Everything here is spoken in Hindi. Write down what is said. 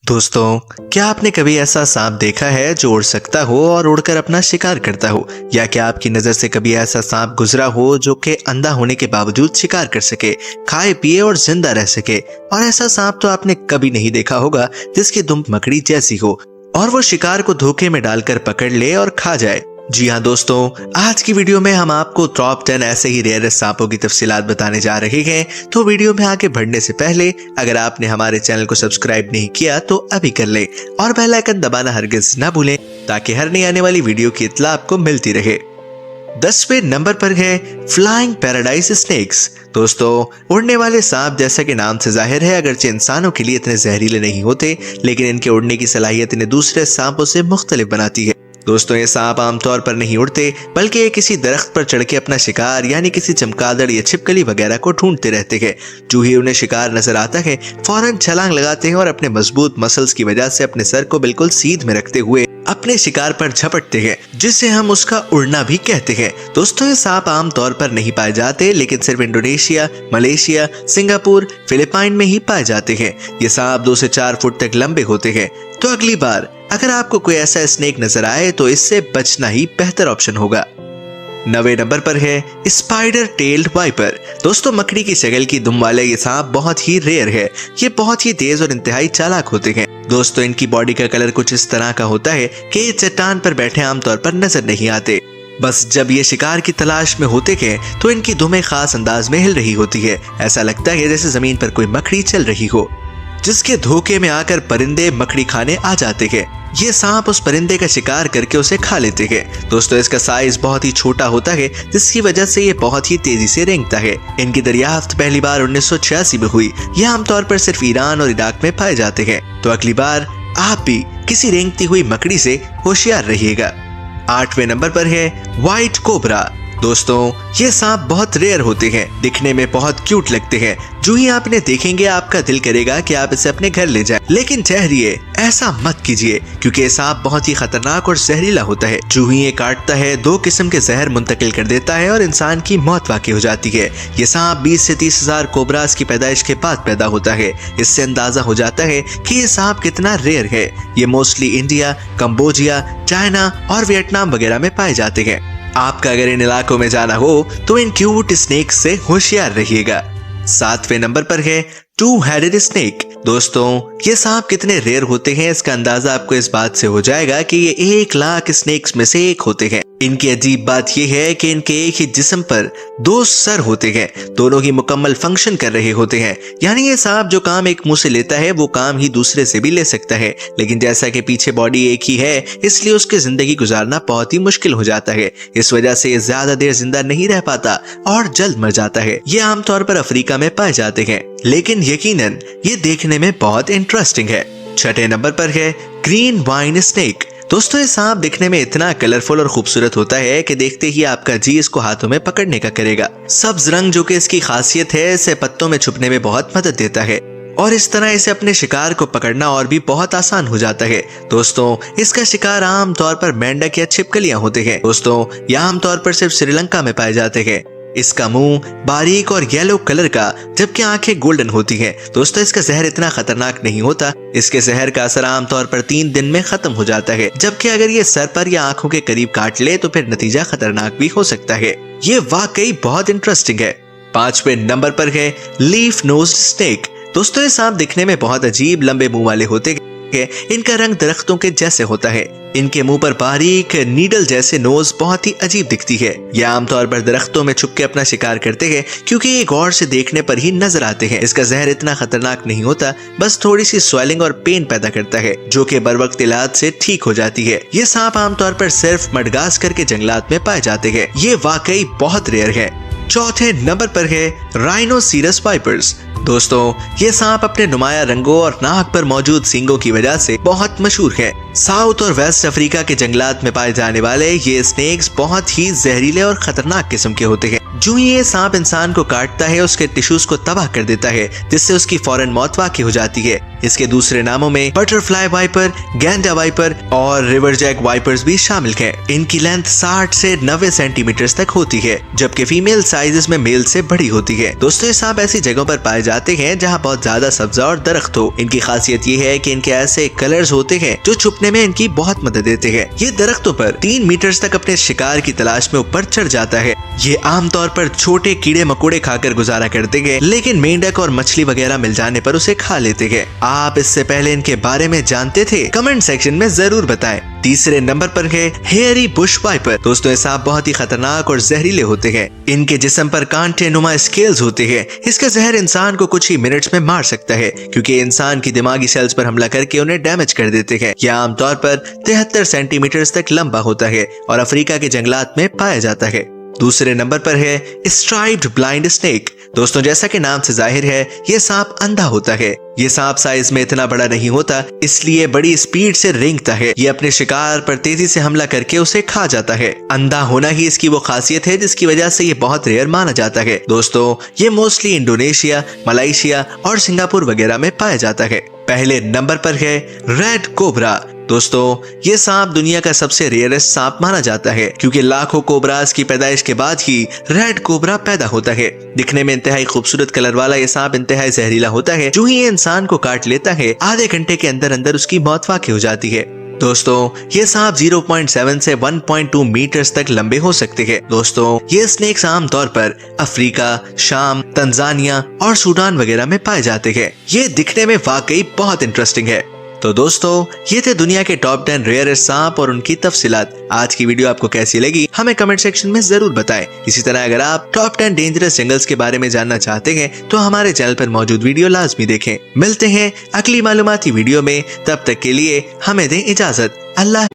दोस्तों, क्या आपने कभी ऐसा सांप देखा है जो उड़ सकता हो और उड़कर अपना शिकार करता हो? या क्या आपकी नजर से कभी ऐसा सांप गुजरा हो जो कि अंधा होने के बावजूद शिकार कर सके, खाए पिए और जिंदा रह सके? और ऐसा सांप तो आपने कभी नहीं देखा होगा जिसकी दुम मकड़ी जैसी हो और वो शिकार को धोखे में डालकर पकड़ ले और खा जाए। जी हाँ दोस्तों, आज की वीडियो में हम आपको टॉप 10 ऐसे ही रेयरेस्ट सांपों की तफसीलात बताने जा रहे हैं। तो वीडियो में आगे बढ़ने से पहले अगर आपने हमारे चैनल को सब्सक्राइब नहीं किया तो अभी कर लें और बेल आइकन दबाना हरगिज ना भूलें ताकि हर नई आने वाली वीडियो की इत्तला आपको मिलती रहे। 10वें नंबर पर है फ्लाइंग पैराडाइज स्नेक्स। दोस्तों, उड़ने वाले सांप जैसा कि नाम से जाहिर है अगरचे इंसानों के लिए इतने जहरीले नहीं होते, लेकिन इनके उड़ने की सलाहियत इन्हें दूसरे सांपों से मुख्तलिफ बनाती है। दोस्तों, ये सांप आमतौर पर नहीं उड़ते बल्कि ये किसी दरख्त पर चढ़ के अपना शिकार यानी किसी चमगादड़ या छिपकली वगैरह को ढूंढते रहते हैं। जो ही उन्हें शिकार नजर आता है फौरन छलांग लगाते हैं और अपने मजबूत मसल्स की वजह से अपने सर को बिल्कुल सीध में रखते हुए अपने शिकार पर झपटते हैं, जिसे हम उसका उड़ना भी कहते हैं। दोस्तों, ये सांप आमतौर पर नहीं पाए जाते लेकिन सिर्फ इंडोनेशिया, मलेशिया, सिंगापुर, फिलिपाइन में ही पाए जाते हैं। ये सांप 2 से 4 फुट तक लंबे होते हैं। तो अगली बार अगर आपको कोई ऐसा स्नेक नजर आए तो इससे बचना ही बेहतर ऑप्शन होगा। 9वें नंबर पर है स्पाइडर टेल्ड वाइपर। दोस्तों, मकड़ी की शक्ल की दुम वाले ये सांप बहुत ही रेयर है। ये बहुत ही तेज और इंतहाई चालाक होते हैं। दोस्तों, इनकी बॉडी का कलर कुछ इस तरह का होता है कि ये चट्टान पर बैठे आमतौर पर नजर नहीं आते। बस जब ये शिकार की तलाश में होते हैं तो इनकी दुमें खास अंदाज में हिल रही होती है। ऐसा लगता है जैसे जमीन पर कोई मकड़ी चल रही हो, जिसके धोखे में आकर परिंदे मकड़ी खाने आ जाते हैं। ये सांप उस परिंदे का शिकार करके उसे खा लेते हैं। दोस्तों, इसका साइज बहुत ही छोटा होता है जिसकी वजह से ये बहुत ही तेजी से रेंगता है। इनकी दरियाफ्त पहली बार 1986 में हुई। ये आमतौर पर सिर्फ ईरान और इराक में पाए जाते हैं। तो अगली बार आप भी किसी रेंगती हुई मकड़ी से होशियार रहिएगा। 8वें नंबर पर है व्हाइट कोबरा। दोस्तों, ये सांप बहुत रेयर होते हैं, दिखने में बहुत क्यूट लगते हैं। जो ही आप इन्हें देखेंगे आपका दिल करेगा कि आप इसे अपने घर ले जाएं। लेकिन ठहरिए, ऐसा मत कीजिए क्योंकि ये सांप बहुत ही खतरनाक और जहरीला होता है। जो ही ये काटता है 2 किस्म के जहर मुंतकिल कर देता है और इंसान की मौत वाक़ई हो जाती है। ये सांप 20 से 30 हजार कोबरास की पैदाइश के बाद पैदा होता है। इससे अंदाजा हो जाता है कि ये सांप कितना रेयर है। ये मोस्टली इंडिया, कंबोडिया, चाइना और वियतनाम वगैरह में पाए जाते हैं। आपका अगर इन इलाकों में जाना हो तो इन क्यूट स्नेक से होशियार रहिएगा। 7वें नंबर पर है 2 हेडेड स्नेक। दोस्तों, ये सांप कितने रेयर होते हैं इसका अंदाजा आपको इस बात से हो जाएगा कि ये 1 लाख स्नेक्स में से एक होते हैं। इनकी अजीब बात यह है कि इनके एक ही जिस्म पर 2 सर होते हैं। दोनों ही मुकम्मल फंक्शन कर रहे होते हैं। यानी ये सांप जो काम एक मुंह से लेता है वो काम ही दूसरे से भी ले सकता है। लेकिन जैसा कि पीछे बॉडी एक ही है इसलिए उसकी जिंदगी गुजारना बहुत ही मुश्किल हो जाता है। इस वजह से ये ज्यादा देर जिंदा नहीं रह पाता और जल्द मर जाता है। ये आमतौर पर अफ्रीका में पाए जाते हैं, लेकिन यकीनन ये देखने में बहुत इंटरेस्टिंग है। 6ठे नंबर पर है ग्रीन वाइन स्नेक। दोस्तों, ये सांप दिखने में इतना कलरफुल और खूबसूरत होता है कि देखते ही आपका जी इसको हाथों में पकड़ने का करेगा। सब्ज रंग जो कि इसकी खासियत है, इसे पत्तों में छुपने में बहुत मदद देता है और इस तरह इसे अपने शिकार को पकड़ना और भी बहुत आसान हो जाता है। दोस्तों, इसका शिकार आम तौर पर मेंढक या छिपकलियां होते हैं। दोस्तों, ये आमतौर पर सिर्फ श्रीलंका में पाए जाते हैं। इसका मुंह बारीक और येलो कलर का जबकि आंखें गोल्डन होती हैं। दोस्तों, इसका जहर इतना खतरनाक नहीं होता। इसके जहर का असर आमतौर पर 3 दिन में खत्म हो जाता है, जबकि अगर ये सर पर या आंखों के करीब काट ले तो फिर नतीजा खतरनाक भी हो सकता है। ये वाकई बहुत इंटरेस्टिंग है। 5वें नंबर पर है लीफ नोज्ड स्नेक। दोस्तों, ये सांप दिखने में बहुत अजीब लंबे मुंह वाले होते हैं। इनका रंग दरख्तों के जैसे होता है। इनके मुंह पर बारीक नीडल जैसे नोज बहुत ही अजीब दिखती है। यह आमतौर पर दरख्तों में छुप के अपना शिकार करते हैं क्योंकि ये गौर से देखने पर ही नजर आते हैं। इसका जहर इतना खतरनाक नहीं होता, बस थोड़ी सी स्वेलिंग और पेन पैदा करता है जो कि बरवक्त इलाज से ठीक हो जाती है। ये सांप आमतौर पर सिर्फ मडगास्कर के जंगलात में पाए जाते हैं। ये वाकई बहुत रेयर है। 4थे नंबर पर है राइनोसिरस वाइपर्स। दोस्तों, ये सांप अपने नुमाया रंगों और नाक पर मौजूद सींगों की वजह से बहुत मशहूर है। साउथ और वेस्ट अफ्रीका के जंगलात में पाए जाने वाले ये स्नेक्स बहुत ही जहरीले और खतरनाक किस्म के होते हैं। जो ही ये सांप इंसान को काटता है उसके टिश्यूज को तबाह कर देता है, जिससे उसकी फौरन मौत वाक़ई हो जाती है। इसके दूसरे नामों में बटरफ्लाई वाइपर, गैंडा वाइपर और रिवर जैक वाइपर्स भी शामिल हैं। इनकी लेंथ 60 से 90 सेंटीमीटर तक होती है, जबकि फीमेल साइजेस में मेल से बड़ी होती है। दोस्तों, ये सांप ऐसी जगहों पर पाए जाते हैं जहाँ बहुत ज्यादा सब्जा और दरख्त हो। इनकी खासियत ये है कि इनके ऐसे कलर्स होते हैं जो छुपने में इनकी बहुत मदद देते हैं। ये दरख्तों पर 3 मीटर तक अपने शिकार की तलाश में ऊपर चढ़ जाता है। ये आमतौर पर छोटे कीड़े मकोड़े खाकर गुजारा करते हैं, लेकिन मेंढक और मछली वगैरह मिल जाने पर उसे खा लेते हैं। आप इससे पहले इनके बारे में जानते थे? कमेंट सेक्शन में जरूर बताएं। तीसरे नंबर पर है हेयरी बुश वाइपर। दोस्तों ये सांप बहुत ही खतरनाक और जहरीले होते हैं। इनके जिस्म पर कांटे नुमा स्केल्स होते हैं। इसका जहर इंसान को कुछ ही मिनट्स में मार सकता है, क्योंकि इंसान की दिमागी सेल्स पर हमला करके उन्हें डैमेज कर देते हैं। यह आमतौर पर 73 सेंटीमीटर तक लंबा होता है और अफ्रीका के जंगलात में पाया जाता है। दूसरे नंबर पर है स्ट्राइप्ड ब्लाइंड स्नेक। दोस्तों जैसा कि नाम से जाहिर है, ये सांप अंधा होता है। ये सांप साइज में इतना बड़ा नहीं होता, इसलिए बड़ी स्पीड से रेंगता है। ये अपने शिकार पर तेजी से हमला करके उसे खा जाता है। अंधा होना ही इसकी वो खासियत है जिसकी वजह से ये बहुत रेयर माना जाता है। दोस्तों ये मोस्टली इंडोनेशिया, मलेशिया और सिंगापुर वगैरह में पाया जाता है। पहले नंबर पर है रेड कोबरा। दोस्तों ये सांप दुनिया का सबसे रेयरेस्ट सांप माना जाता है, क्योंकि लाखों कोबरास की पैदाइश के बाद ही रेड कोबरा पैदा होता है। दिखने में इंतहाई खूबसूरत कलर वाला ये सांप इंतहाई जहरीला होता है। जो ही ये इंसान को काट लेता है, आधे घंटे के अंदर अंदर उसकी मौत वाक़ई हो जाती है। दोस्तों ये सांप 0.7 से 1.2 मीटर तक लंबे हो सकते हैं। दोस्तों ये स्नेक्स आमतौर पर अफ्रीका, शाम, तंजानिया और सूडान वगैरह में पाए जाते हैं। ये दिखने में वाकई बहुत इंटरेस्टिंग है। तो दोस्तों ये थे दुनिया के टॉप 10 रेयरेस्ट सांप और उनकी तफसीलात। आज की वीडियो आपको कैसी लगी हमें कमेंट सेक्शन में जरूर बताएं। इसी तरह अगर आप टॉप 10 डेंजरस जंगल्स के बारे में जानना चाहते हैं तो हमारे चैनल पर मौजूद वीडियो लाजमी देखें। मिलते हैं अगली मालूमाती वीडियो में, तब तक के लिए हमें दें इजाजत। अल्लाह।